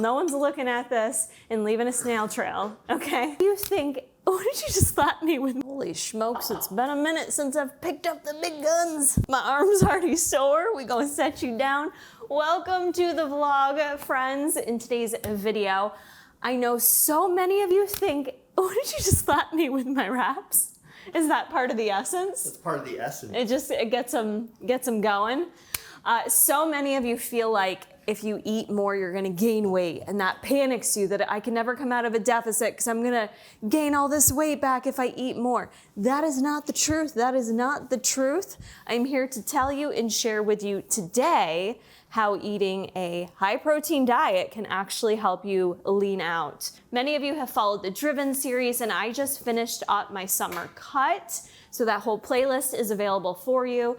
No one's looking at this and leaving a snail trail, okay? You think, what did you just slap me with? Holy smokes, it's been a minute since I've picked up the big guns. My arm's already sore. We gonna set you down. Welcome to the vlog, friends. In today's video, I know so many of you think, what did you just slap me with my wraps? Is that part of the essence? That's part of the essence. It gets them going. So many of you feel like if you eat more, you're gonna gain weight, and that panics you that I can never come out of a deficit because I'm gonna gain all this weight back if I eat more. That is not the truth. That is not the truth. I'm here to tell you and share with you today how eating a high protein diet can actually help you lean out. Many of you have followed the Driven series, and I just finished up my summer cut, so that whole playlist is available for you.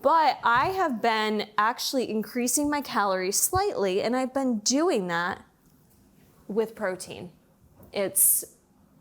But I have been actually increasing my calories slightly, and I've been doing that with protein. It's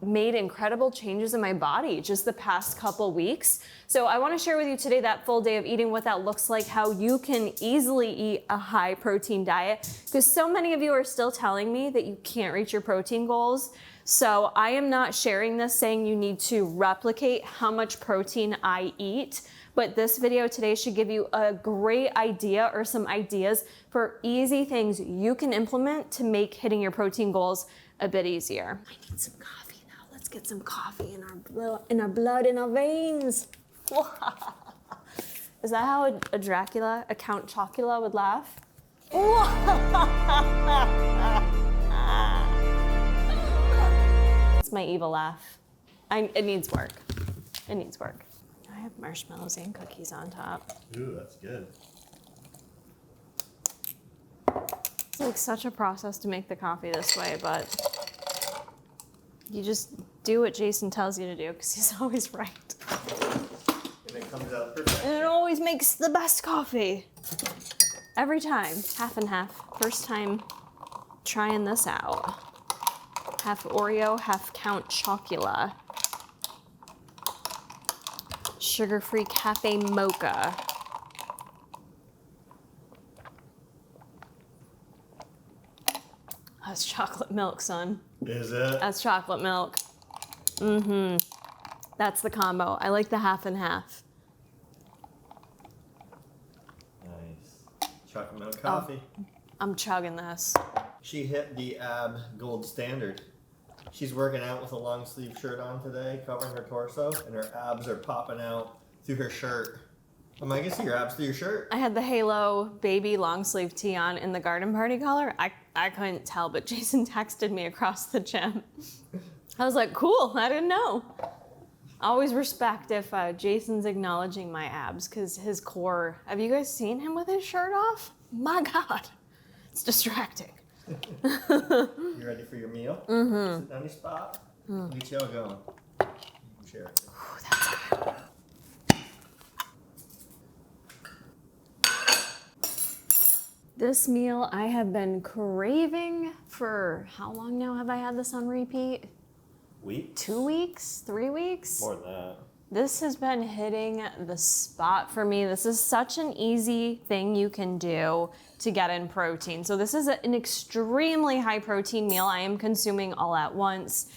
made incredible changes in my body just the past couple weeks. So I want to share with you today that full day of eating, what that looks like, how you can easily eat a high protein diet, because so many of you are still telling me that you can't reach your protein goals. So I am not sharing this saying you need to replicate how much protein I eat, but this video today should give you a great idea or some ideas for easy things you can implement to make hitting your protein goals a bit easier. I need some coffee now. Let's get some coffee in our blood, in our veins. Is that how a Dracula, a Count Chocula would laugh? It's my evil laugh. It needs work. It needs work. I have marshmallows and cookies on top. Ooh, that's good. It's like such a process to make the coffee this way, but you just do what Jason tells you to do because he's always right. And it comes out perfect. And it always makes the best coffee. Every time, half and half. First time trying this out. Half Oreo, half Count Chocula. Sugar-free cafe mocha. That's chocolate milk, son. Is it? That's chocolate milk. Mm-hmm. That's the combo. I like the half and half. Nice. Chocolate milk coffee. Oh, I'm chugging this. She hit the ab gold standard. She's working out with a long sleeve shirt on today, covering her torso, and her abs are popping out through her shirt. Am I gonna see your abs through your shirt? I had the Halo baby long sleeve tee on in the garden party color. I couldn't tell, but Jason texted me across the gym. I was like, cool, I didn't know. I always respect if Jason's acknowledging my abs, because his core, have you guys seen him with his shirt off? My God, it's distracting. You ready for your meal? Mm-hmm. Sit down your spot. Get y'all going. You can share it. Ooh, that's good. This meal I have been craving for how long now have I had this on repeat? Week? 2 weeks? 3 weeks? More than that. This has been hitting the spot for me. This is such an easy thing you can do to get in protein. So this is an extremely high protein meal I am consuming all at once.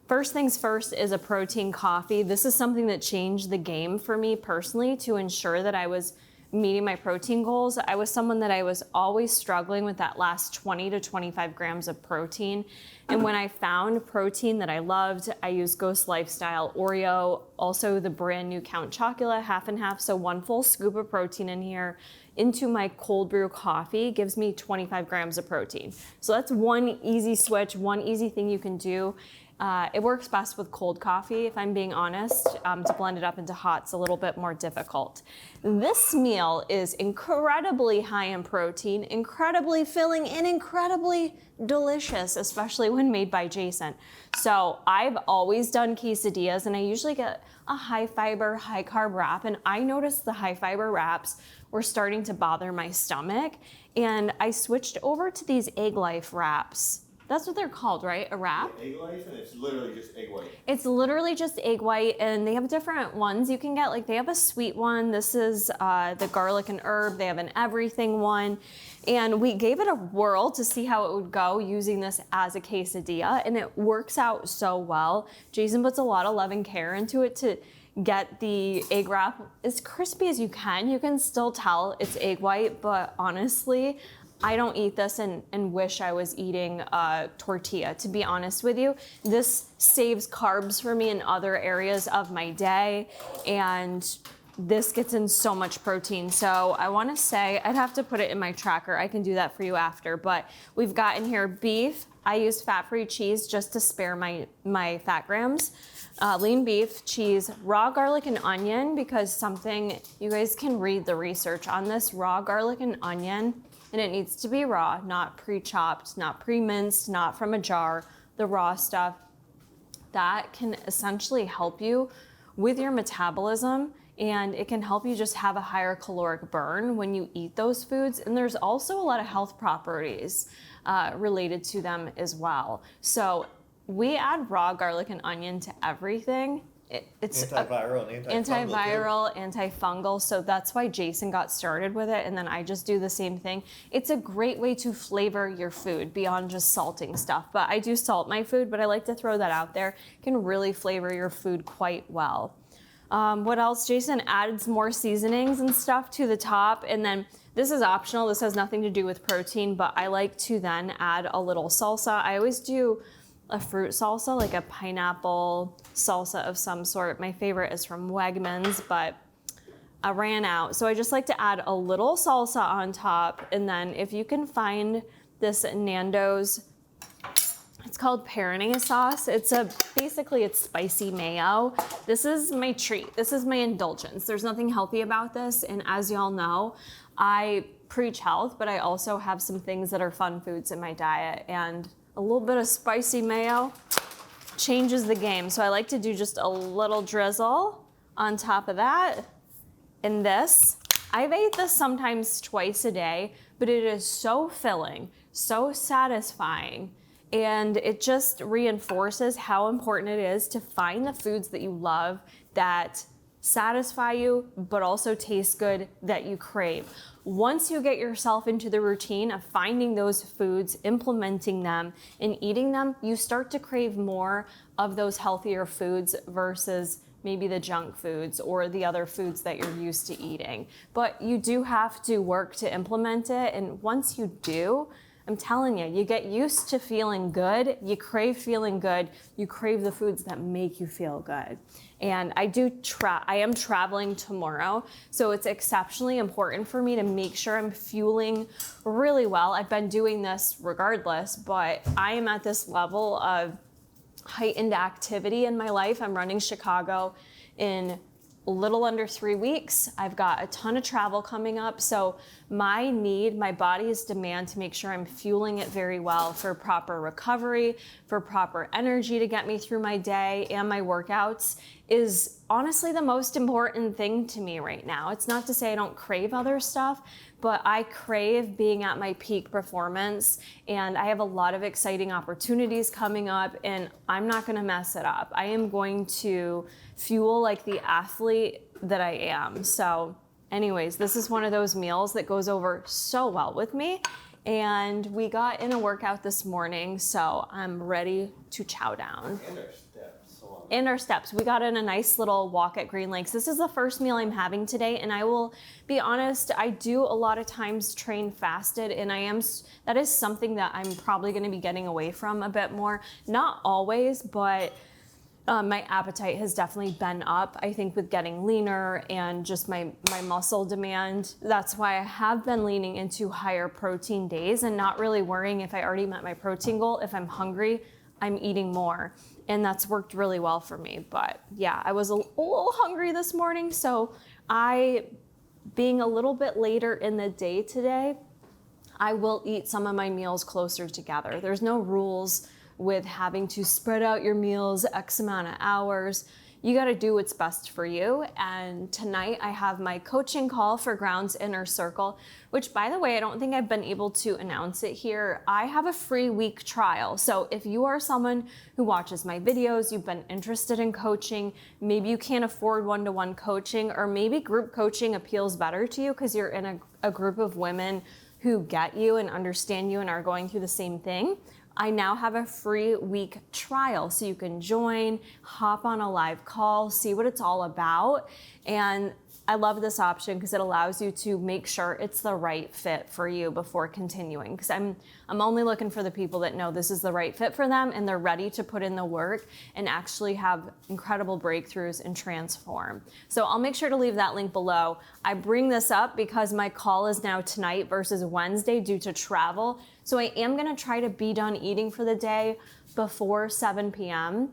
First things first is a protein coffee. This is something that changed the game for me personally to ensure that I was meeting my protein goals. I was someone that I was always struggling with that last 20 to 25 grams of protein. And when I found protein that I loved, I used Ghost Lifestyle Oreo, also the brand new Count Chocula, half and half. So 1 full scoop of protein in here into my cold brew coffee gives me 25 grams of protein. So that's one easy switch, one easy thing you can do. It works best with cold coffee, if I'm being honest. To blend it up into hot's a little bit more difficult. This meal is incredibly high in protein, incredibly filling, and incredibly delicious, especially when made by Jason. So I've always done quesadillas, and I usually get a high fiber, high carb wrap, and I noticed the high fiber wraps were starting to bother my stomach, and I switched over to these Egg Life wraps That's what they're called, right? A wrap? Egg whites, and it's literally just egg white. It's literally just egg white, and they have different ones you can get. Like they have a sweet one. This is the garlic and herb. They have an everything one. And we gave it a whirl to see how it would go using this as a quesadilla, and it works out so well. Jason puts a lot of love and care into it to get the egg wrap as crispy as you can. You can still tell it's egg white, but honestly, I don't eat this and wish I was eating a tortilla, to be honest with you. This saves carbs for me in other areas of my day, and this gets in so much protein. So I wanna say, I'd have to put it in my tracker. I can do that for you after, but we've got in here beef. I use fat-free cheese just to spare my fat grams. Lean beef, cheese, raw garlic and onion, because you guys can read the research on this, raw garlic and onion. And it needs to be raw, not pre-chopped, not pre-minced, not from a jar. The raw stuff, that can essentially help you with your metabolism, and it can help you just have a higher caloric burn when you eat those foods. And there's also a lot of health properties related to them as well. So we add raw garlic and onion to everything. It's antiviral and antiviral, antifungal, so that's why Jason got started with it, and then I just do the same thing. It's a great way to flavor your food beyond just salting stuff, but I do salt my food, but I like to throw that out there. It can really flavor your food quite well. What else? Jason added some more seasonings and stuff to the top, and then this is optional. This has nothing to do with protein, but I like to then add a little salsa. I always do a fruit salsa, like a pineapple salsa of some sort. My favorite is from Wegmans, but I ran out. So I just like to add a little salsa on top. And then if you can find this Nando's, it's called Pernod sauce. Basically it's spicy mayo. This is my treat. This is my indulgence. There's nothing healthy about this. And as y'all know, I preach health, but I also have some things that are fun foods in my diet, and a little bit of spicy mayo changes the game. So I like to do just a little drizzle on top of that. And this, I've ate this sometimes twice a day, but it is so filling, so satisfying, and it just reinforces how important it is to find the foods that you love that satisfy you, but also taste good, that you crave. Once you get yourself into the routine of finding those foods, implementing them, and eating them, you start to crave more of those healthier foods versus maybe the junk foods or the other foods that you're used to eating. But you do have to work to implement it, and once you do, I'm telling you, you get used to feeling good, you crave feeling good, you crave the foods that make you feel good. And I am traveling tomorrow, so it's exceptionally important for me to make sure I'm fueling really well. I've been doing this regardless, but I am at this level of heightened activity in my life. I'm running Chicago in a little under 3 weeks. I've got a ton of travel coming up, so my body's demand to make sure I'm fueling it very well for proper recovery, for proper energy to get me through my day and my workouts is honestly the most important thing to me right now. It's not to say I don't crave other stuff, but I crave being at my peak performance, and I have a lot of exciting opportunities coming up, and I'm not gonna mess it up. I am going to fuel like the athlete that I am. So anyways, this is one of those meals that goes over so well with me, and we got in a workout this morning, so I'm ready to chow down. And our steps. We got in a nice little walk at Green Lakes. This is the first meal I'm having today, and I will be honest, I do a lot of times train fasted, and that is something that I'm probably gonna be getting away from a bit more. Not always, but my appetite has definitely been up, I think, with getting leaner and just my muscle demand. That's why I have been leaning into higher protein days and not really worrying if I already met my protein goal. If I'm hungry, I'm eating more. And that's worked really well for me. But yeah, I was a little hungry this morning, so being a little bit later in the day today, I will eat some of my meals closer together. There's no rules with having to spread out your meals X amount of hours. You got to do what's best for you. And tonight I have my coaching call for Grounds Inner Circle, which, by the way, I don't think I've been able to announce it here. I have a free week trial. So if you are someone who watches my videos, you've been interested in coaching, maybe you can't afford one-to-one coaching, or maybe group coaching appeals better to you because you're in a group of women who get you and understand you and are going through the same thing, I now have a free week trial. So you can join, hop on a live call, see what it's all about. And I love this option because it allows you to make sure it's the right fit for you before continuing. Because I'm only looking for the people that know this is the right fit for them and they're ready to put in the work and actually have incredible breakthroughs and transform. So I'll make sure to leave that link below. I bring this up because my call is now tonight versus Wednesday due to travel. So I am gonna try to be done eating for the day before 7 p.m.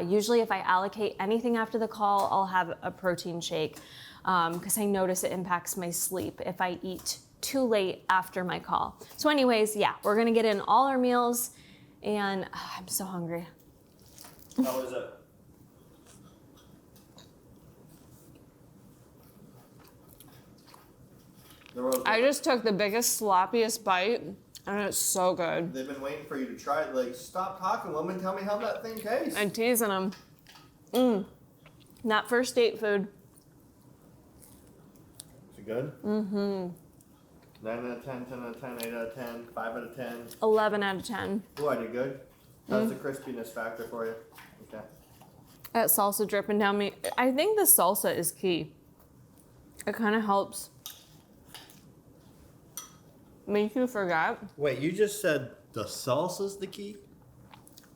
Usually if I allocate anything after the call, I'll have a protein shake because I notice it impacts my sleep if I eat too late after my call. So anyways, yeah, we're gonna get in all our meals and I'm so hungry. How is it? I just took the biggest, sloppiest bite and it's so good. They've been waiting for you to try it. Like, stop talking, woman. Tell me how that thing tastes. I'm teasing them. Not first date food. Is it good? Mm-hmm. 9 out of 10, 10 out of 10, 8 out of 10, 5 out of 10. 11 out of 10. Oh, I did good. How's the crispiness factor for you? Okay. That salsa dripping down me. I think the salsa is key. It kind of helps make you forget. Wait, you just said the salsa's the key?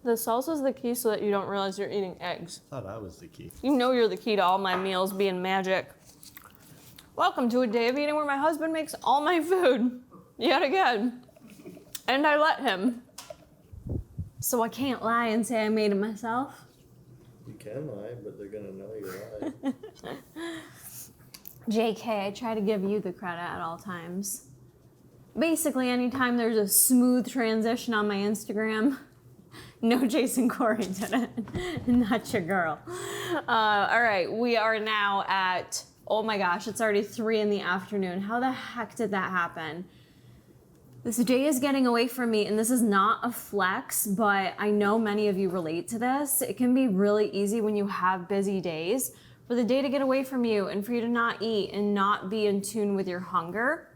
The salsa is the key so that you don't realize you're eating eggs. I thought I was the key. You know you're the key to all my meals being magic. Welcome to a day of eating where my husband makes all my food, yet again. And I let him. So I can't lie and say I made it myself. You can lie, but they're gonna know you lied. JK, I try to give you the credit at all times. Basically, anytime there's a smooth transition on my Instagram, no, Jason Corey did it. Not your girl. All right, we are now at, oh my gosh, it's already 3 in the afternoon. How the heck did that happen? This day is getting away from me, and this is not a flex, but I know many of you relate to this. It can be really easy when you have busy days for the day to get away from you and for you to not eat and not be in tune with your hunger.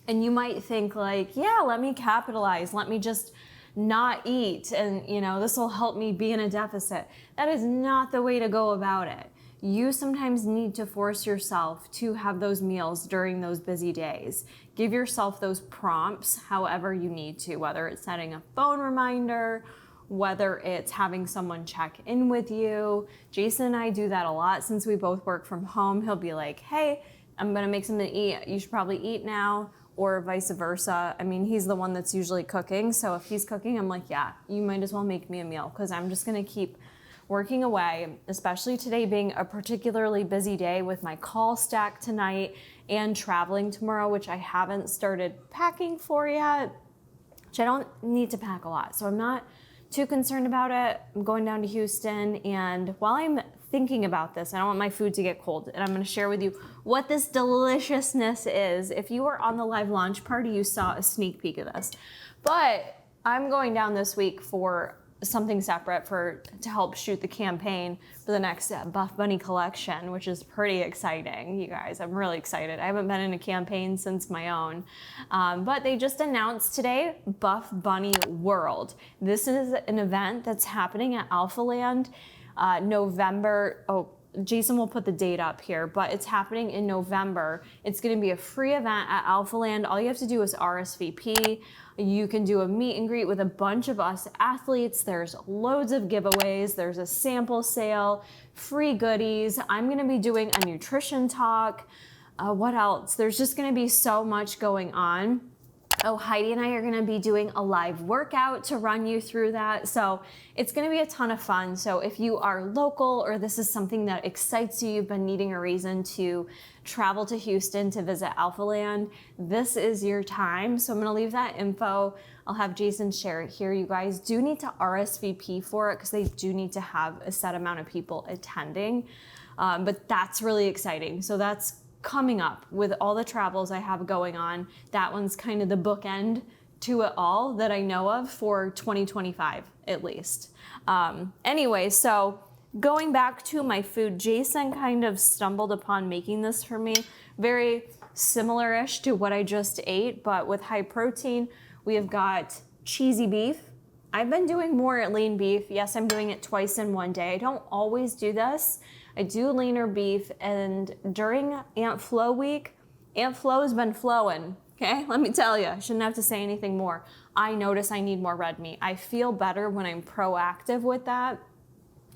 And you might think like, yeah, let me capitalize. Let me just not eat. And you know, this will help me be in a deficit. That is not the way to go about it. You sometimes need to force yourself to have those meals during those busy days. Give yourself those prompts however you need to, whether it's setting a phone reminder, whether it's having someone check in with you. Jason and I do that a lot since we both work from home. He'll be like, hey, I'm gonna make something to eat. You should probably eat now. Or vice versa. I mean, he's the one that's usually cooking. So if he's cooking, I'm like, yeah, you might as well make me a meal because I'm just gonna keep working away, especially today being a particularly busy day with my call stack tonight and traveling tomorrow, which I haven't started packing for yet, which I don't need to pack a lot. So I'm not too concerned about it. I'm going down to Houston, and while I'm thinking about this, I don't want my food to get cold, and I'm gonna share with you what this deliciousness is. If you were on the live launch party, you saw a sneak peek of this. But I'm going down this week for something separate to help shoot the campaign for the next Buff Bunny collection, which is pretty exciting, you guys. I'm really excited. I haven't been in a campaign since my own. But they just announced today Buff Bunny World. This is an event that's happening at Alpha Land November. Oh, Jason will put the date up here, but it's happening in November. It's gonna be a free event at Alpha Land. All you have to do is RSVP. You can do a meet and greet with a bunch of us athletes. There's loads of giveaways. There's a sample sale, free goodies. I'm gonna be doing a nutrition talk. What else? There's just gonna be so much going on. Oh, Heidi and I are gonna be doing a live workout to run you through that. So it's gonna be a ton of fun. So if you are local or this is something that excites you, you've been needing a reason to travel to Houston to visit Alphaland, this is your time. So I'm gonna leave that info. I'll have Jason share it here. You guys do need to RSVP for it because they do need to have a set amount of people attending. But that's really exciting. So that's coming up with all the travels I have going on. That one's kind of the bookend to it all that I know of for 2025 at least. Anyway, so going back to my food, Jason kind of stumbled upon making this for me. Very similar-ish to what I just ate, but with high protein. We have got cheesy beef. I've been doing more lean beef. Yes, I'm doing it twice in one day. I don't always do this. I do leaner beef, and during Aunt Flo week, Aunt Flo has been flowing, okay? Let me tell you, I shouldn't have to say anything more. I notice I need more red meat. I feel better when I'm proactive with that.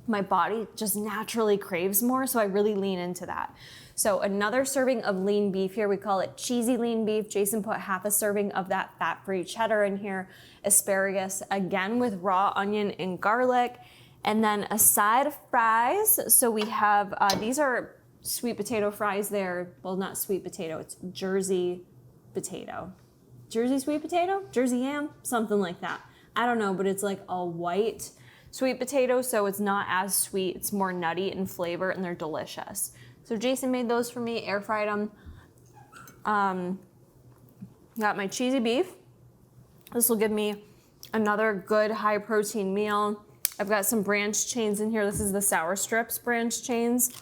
My body just naturally craves more, so I really lean into that. So another serving of lean beef here, we call it cheesy lean beef. Jason put half a serving of that fat-free cheddar in here, asparagus, again with raw onion and garlic, and then a side of fries. So we have, these are sweet potato fries there. Well, not sweet potato, it's Jersey potato. Jersey sweet potato? Jersey yam? Something like that. I don't know, but it's like a white sweet potato, so it's not as sweet. It's more nutty in flavor, and they're delicious. So Jason made those for me, air fried them. Got my cheesy beef. This will give me another good high protein meal. I've got some branched chains in here. This is the sour strips branched chains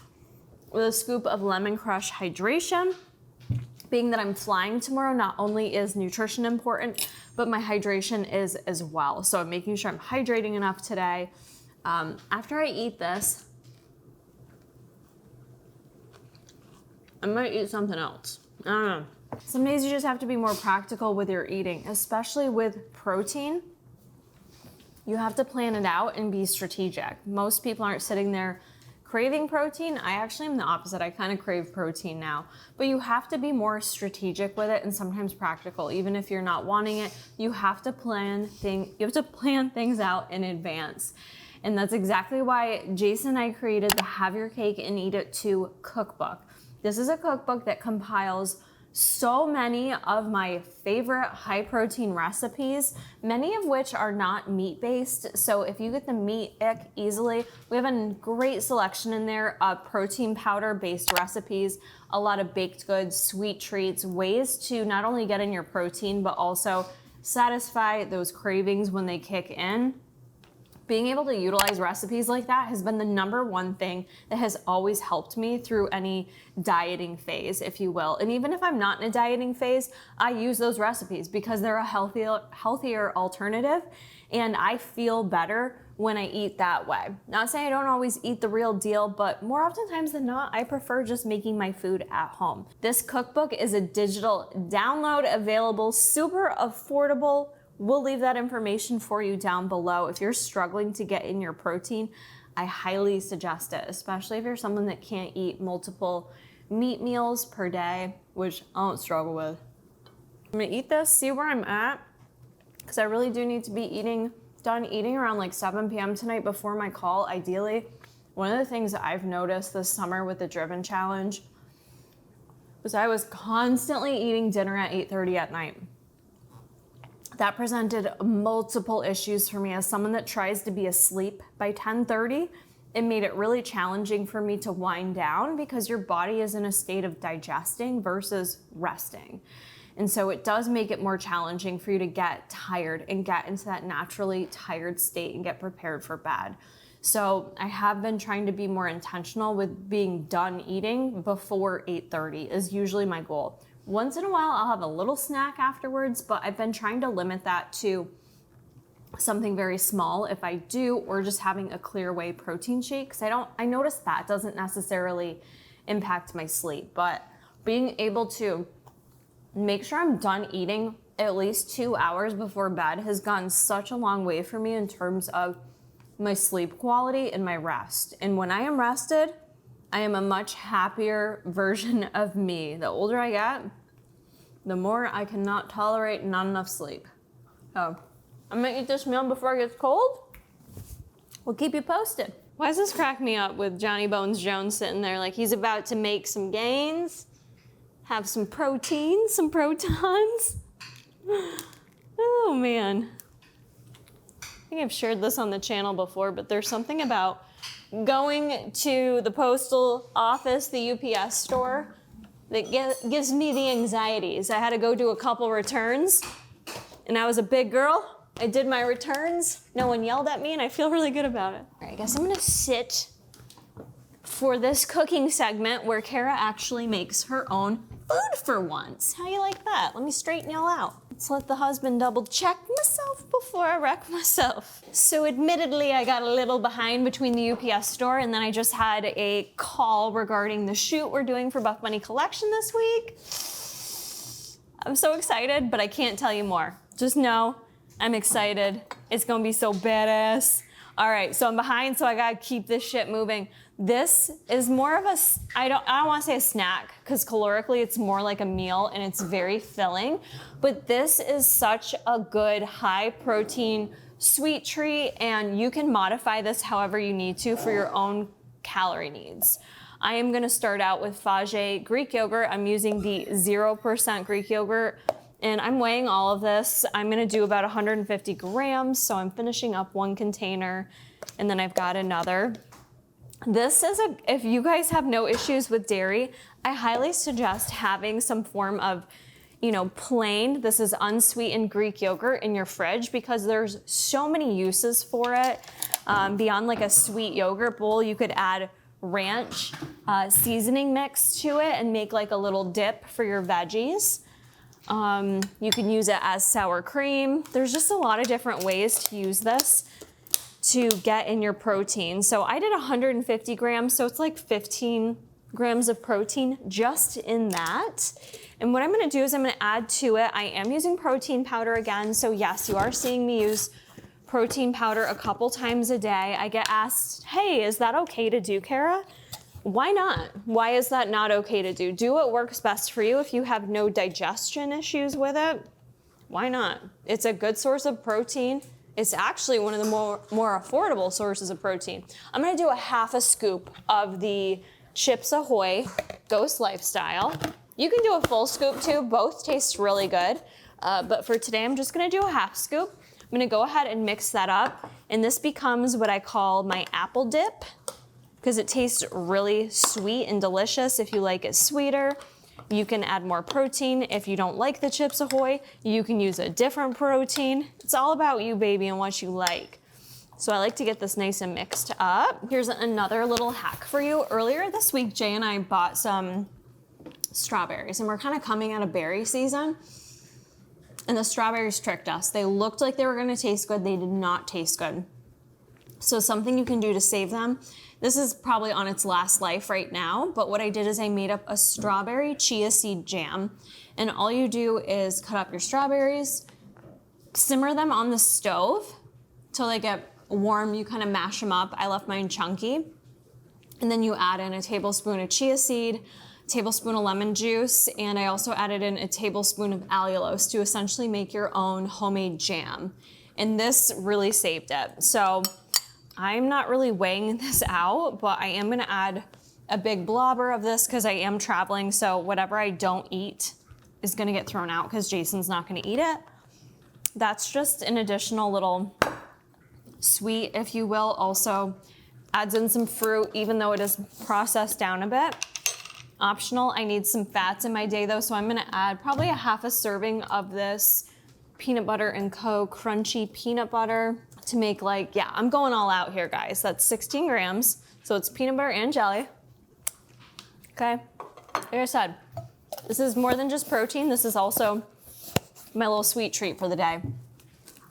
with a scoop of lemon crush hydration. Being that I'm flying tomorrow, not only is nutrition important, but my hydration is as well. So I'm making sure I'm hydrating enough today. After I eat this, I might eat something else. I don't know. Some days you just have to be more practical with your eating, especially with protein. You have to plan it out and be strategic. Most people aren't sitting there craving protein. I actually am the opposite. I kind of crave protein now, but you have to be more strategic with it and sometimes practical. Even if you're not wanting it, you have to plan things out in advance. And that's exactly why Jason and I created the Have Your Cake and Eat It Too cookbook. This is a cookbook that compiles so many of my favorite high protein recipes, many of which are not meat based. So if you get the meat ick easily, we have a great selection in there of protein powder based recipes, a lot of baked goods, sweet treats, ways to not only get in your protein, but also satisfy those cravings when they kick in. Being able to utilize recipes like that has been the number one thing that has always helped me through any dieting phase, if you will. And even if I'm not in a dieting phase, I use those recipes because they're a healthier alternative, and I feel better when I eat that way. Not saying I don't always eat the real deal, but more oftentimes than not, I prefer just making my food at home. This cookbook is a digital download available, super affordable. We'll leave that information for you down below. If you're struggling to get in your protein, I highly suggest it, especially if you're someone that can't eat multiple meat meals per day, which I don't struggle with. I'm gonna eat this, see where I'm at, because I really do need to be done eating around like 7 p.m. tonight before my call, ideally. One of the things that I've noticed this summer with the Driven Challenge was I was constantly eating dinner at 8:30 at night. That presented multiple issues for me as someone that tries to be asleep by 10:30. It made it really challenging for me to wind down because your body is in a state of digesting versus resting. And so it does make it more challenging for you to get tired and get into that naturally tired state and get prepared for bed. So I have been trying to be more intentional with being done eating before 8:30 is usually my goal. Once in a while, I'll have a little snack afterwards, but I've been trying to limit that to something very small if I do, or just having a clear whey protein shake. Because I notice that doesn't necessarily impact my sleep, but being able to make sure I'm done eating at least 2 hours before bed has gone such a long way for me in terms of my sleep quality and my rest. And when I am rested, I am a much happier version of me. The older I get, the more I cannot tolerate not enough sleep. So I'm gonna eat this meal before it gets cold. We'll keep you posted. Why does this crack me up with Johnny Bones Jones sitting there like he's about to make some gains, have some protein, some protons? Oh man. I think I've shared this on the channel before, but there's something about going to the postal office, the UPS store, that gives me the anxieties. I had to go do a couple returns, and I was a big girl. I did my returns. No one yelled at me, and I feel really good about it. All right, I guess I'm gonna sit for this cooking segment where Kara actually makes her own food for once. How you like that? Let me straighten y'all out. Let's let the husband double check myself before I wreck myself. So admittedly, I got a little behind between the UPS store and then I just had a call regarding the shoot we're doing for Buff Bunny Collection this week. I'm so excited, but I can't tell you more. Just know I'm excited. It's gonna be so badass. All right, so I'm behind, so I gotta keep this shit moving. This is more of a, I don't want to say a snack, because calorically it's more like a meal and it's very filling, but this is such a good high protein sweet treat and you can modify this however you need to for your own calorie needs. I am gonna start out with Fage Greek yogurt. I'm using the 0% Greek yogurt and I'm weighing all of this. I'm gonna do about 150 grams, so I'm finishing up one container and then I've got another. This is if you guys have no issues with dairy, I highly suggest having some form of, plain, this is unsweetened Greek yogurt in your fridge because there's so many uses for it. Beyond like a sweet yogurt bowl, you could add ranch seasoning mix to it and make like a little dip for your veggies. You can use it as sour cream. There's just a lot of different ways to use this to get in your protein. So I did 150 grams, so it's like 15 grams of protein just in that. And what I'm gonna do is I'm gonna add to it, I am using protein powder again, so yes, you are seeing me use protein powder a couple times a day. I get asked, hey, is that okay to do, Kara? Why not? Why is that not okay to do? Do what works best for you. If you have no digestion issues with it, why not? It's a good source of protein. It's actually one of the more affordable sources of protein. I'm gonna do a half a scoop of the Chips Ahoy Ghost Lifestyle. You can do a full scoop too, both taste really good. But for today, I'm just gonna do a half scoop. I'm gonna go ahead and mix that up. And this becomes what I call my apple dip because it tastes really sweet and delicious. If you like it sweeter, you can add more protein. If you don't like the Chips Ahoy, you can use a different protein. It's all about you, baby, and what you like. So I like to get this nice and mixed up. Here's another little hack for you. Earlier this week, Jay and I bought some strawberries, and we're kind of coming out of berry season. And the strawberries tricked us. They looked like they were gonna taste good. They did not taste good. So something you can do to save them, this is probably on its last life right now, but what I did is I made up a strawberry chia seed jam. And all you do is cut up your strawberries, simmer them on the stove till they get warm. You kind of mash them up. I left mine chunky. And then you add in a tablespoon of chia seed, a tablespoon of lemon juice, and I also added in a tablespoon of allulose to essentially make your own homemade jam. And this really saved it. So I'm not really weighing this out, but I am gonna add a big blobber of this because I am traveling, so whatever I don't eat is gonna get thrown out because Jason's not gonna eat it. That's just an additional little sweet, if you will. Also adds in some fruit, even though it is processed down a bit. Optional. I need some fats in my day though, so I'm gonna add probably a half a serving of this peanut butter and co crunchy peanut butter to make I'm going all out here, guys. That's 16 grams, so it's peanut butter and jelly. Okay, like I said, this is more than just protein. This is also my little sweet treat for the day.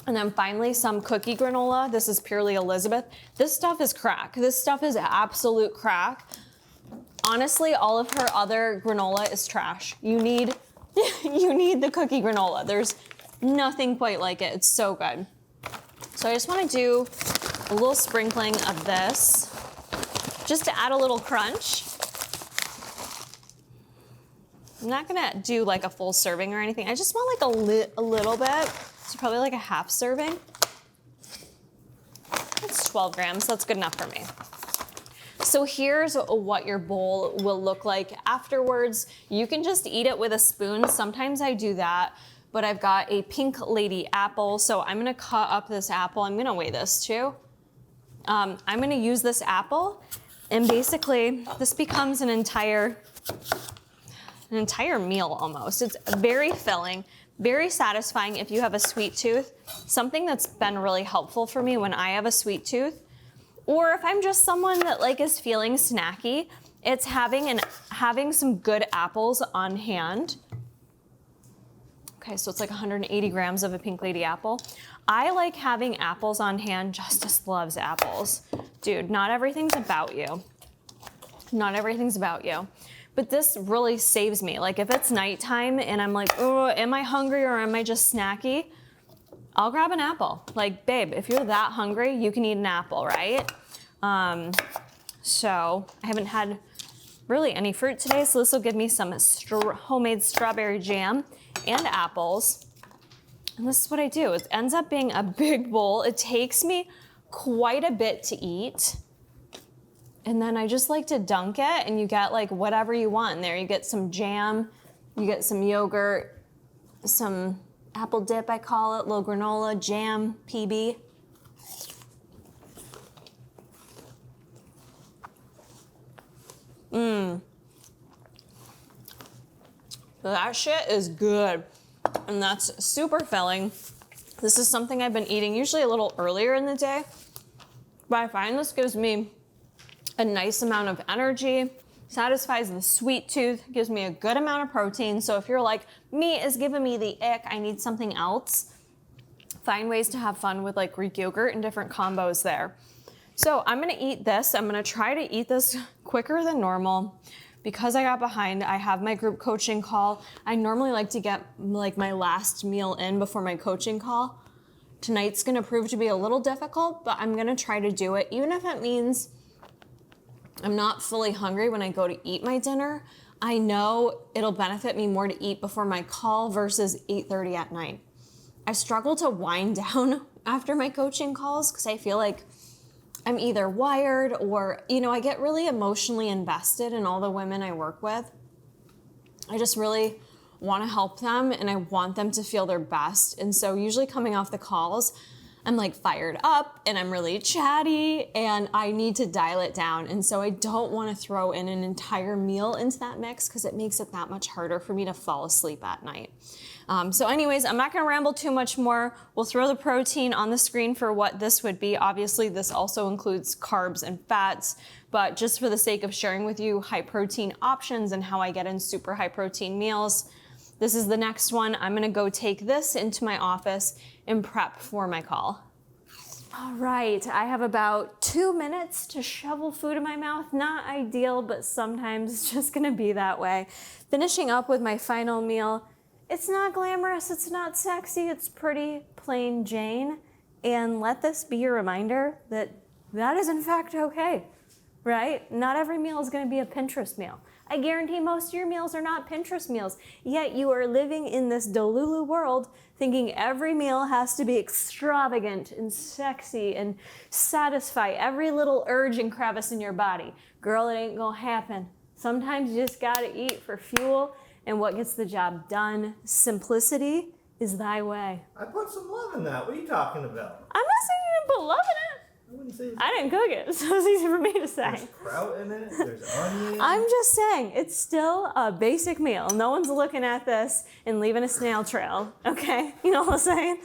And then finally, some cookie granola. This is purely Elizabeth. This stuff is crack. This stuff is absolute crack. Honestly, all of her other granola is trash. You need the cookie granola. There's nothing quite like it. It's so good. So I just want to do a little sprinkling of this just to add a little crunch. I'm not gonna do like a full serving or anything. I just want like a little bit. So probably like a half serving. That's 12 grams, that's good enough for me. So here's what your bowl will look like afterwards. You can just eat it with a spoon. Sometimes I do that, but I've got a Pink Lady apple. So I'm gonna cut up this apple. I'm gonna weigh this too. I'm gonna use this apple, and basically this becomes an entire meal almost. It's very filling, very satisfying if you have a sweet tooth. Something that's been really helpful for me when I have a sweet tooth, or if I'm just someone that like is feeling snacky, it's having some good apples on hand. Okay, so it's like 180 grams of a Pink Lady apple. I like having apples on hand. Justice loves apples. Dude, not everything's about you. Not everything's about you. But this really saves me. Like if it's nighttime and I'm like, oh, am I hungry or am I just snacky? I'll grab an apple. Like, babe, if you're that hungry, you can eat an apple, right? So I haven't had really any fruit today, so this will give me some homemade strawberry jam and apples. And this is what I do. It ends up being a big bowl. It takes me quite a bit to eat. And then I just like to dunk it, and you get like whatever you want in there. You get some jam, you get some yogurt, some apple dip, I call it, little granola, jam, PB. That shit is good. And that's super filling. This is something I've been eating usually a little earlier in the day, but I find this gives me a nice amount of energy, satisfies the sweet tooth, gives me a good amount of protein. So if you're like, meat is giving me the ick, I need something else, find ways to have fun with like Greek yogurt and different combos there. So I'm gonna eat this. I'm gonna try to eat this quicker than normal. Because I got behind, I have my group coaching call. I normally like to get like my last meal in before my coaching call. Tonight's gonna prove to be a little difficult, but I'm gonna try to do it, even if it means I'm not fully hungry when I go to eat my dinner. I know it'll benefit me more to eat before my call versus 8:30 at night. I struggle to wind down after my coaching calls because I feel like I'm either wired or, I get really emotionally invested in all the women I work with. I just really want to help them and I want them to feel their best. And so usually coming off the calls, I'm like fired up and I'm really chatty and I need to dial it down. And so I don't want to throw in an entire meal into that mix because it makes it that much harder for me to fall asleep at night. So anyways, I'm not going to ramble too much more. We'll throw the protein on the screen for what this would be. Obviously, this also includes carbs and fats, but just for the sake of sharing with you high protein options and how I get in super high protein meals, this is the next one. I'm going to go take this into my office and prep for my call. All right, I have about 2 minutes to shovel food in my mouth. Not ideal, but sometimes it's just going to be that way. Finishing up with my final meal. It's not glamorous, it's not sexy, it's pretty plain Jane. And let this be your reminder that that is in fact okay, right? Not every meal is gonna be a Pinterest meal. I guarantee most of your meals are not Pinterest meals, yet you are living in this Delulu world thinking every meal has to be extravagant and sexy and satisfy every little urge and crevice in your body. Girl, it ain't gonna happen. Sometimes you just gotta eat for fuel and what gets the job done. Simplicity is thy way. I put some love in that. What are you talking about? I'm not saying you didn't put love in it. I wouldn't say that. I didn't cook it, so it's easy for me to say. There's kraut in it. There's onion. I'm just saying, it's still a basic meal. No one's looking at this and leaving a snail trail, okay? You know what I'm saying?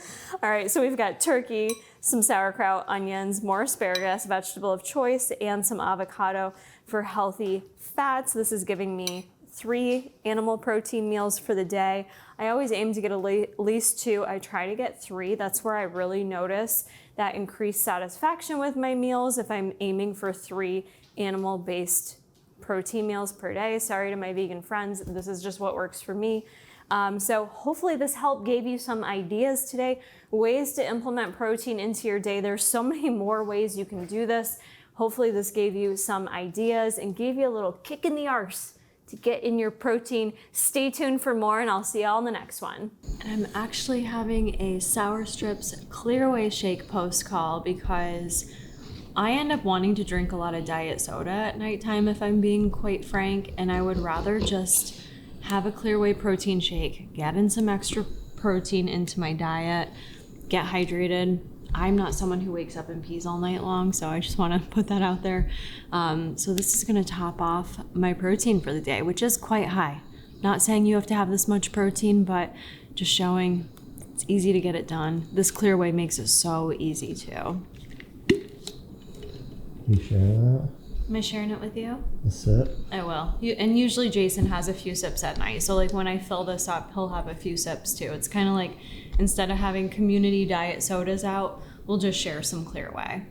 All right, so we've got turkey, some sauerkraut, onions, more asparagus, vegetable of choice, and some avocado for healthy fats. This is giving me 3 animal protein meals for the day. I always aim to get at least 2. I try to get 3. That's where I really notice that increased satisfaction with my meals if I'm aiming for 3 animal-based protein meals per day. Sorry to my vegan friends, this is just what works for me. So hopefully this help gave you some ideas today, ways to implement protein into your day. There's so many more ways you can do this. Hopefully this gave you some ideas and gave you a little kick in the arse to get in your protein. Stay tuned for more, and I'll see y'all in the next one. And I'm actually having a Sour Strips Clear Away Shake post call because I end up wanting to drink a lot of diet soda at nighttime, if I'm being quite frank, and I would rather just have a Clear Away protein shake, get in some extra protein into my diet, get hydrated. I'm not someone who wakes up and pees all night long, so I just want to put that out there. So this is going to top off my protein for the day, which is quite high. Not saying you have to have this much protein, but just showing it's easy to get it done. This Clear Away makes it so easy too. You sharing that? Am I sharing it with you? A sip? I will. And usually Jason has a few sips at night. So like when I fill this up, he'll have a few sips too. It's kind of like instead of having community diet sodas out, we'll just share some Clear Away.